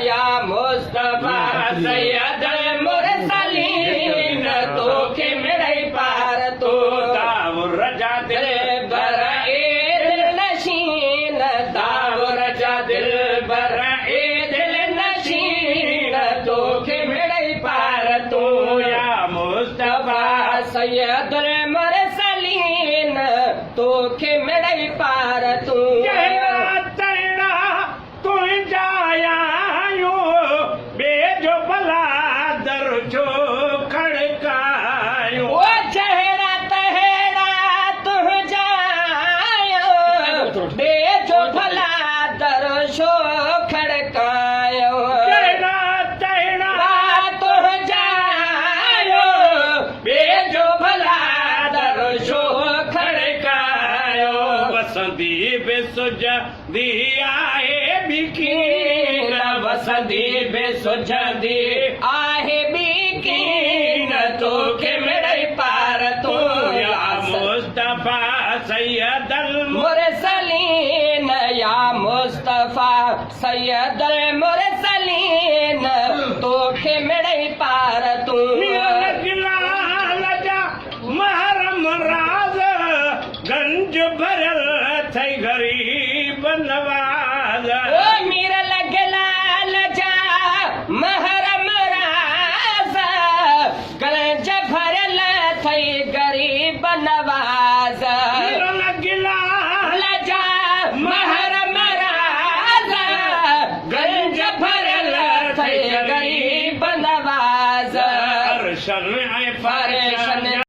या मुस्तफा सैयदुल मुरसलीन तोखे मिड़ई पार तो दाऊर रजा दिल बर ए दिल नशीन दाऊर रजा दिल बर ए दिल नशीन तोखे मिड़ई पार तो या मुस्तफा सैयदुल मुरसलीन तोखे मिड़ई पार तू कहना तैना तू जायायो बेजो भला दर जो खड़कायो वो चेहरा तहेड़ा तुह जायो बेचो भला दरशो खड़कायो कहना तैना तुह जायो बेचो भला दरशो खड़कायो वसंदी बेसुज दी आए बिकीन वसंदी बेसुझंदी आहे बीकीन तोखे मिड़ई पार तू या मुस्तफा सैयदुल मुरसलीन या मुस्तफा सैयदुल मुरसलीन तोखे मिड़ई पार तू महरम राज गंज भरल थई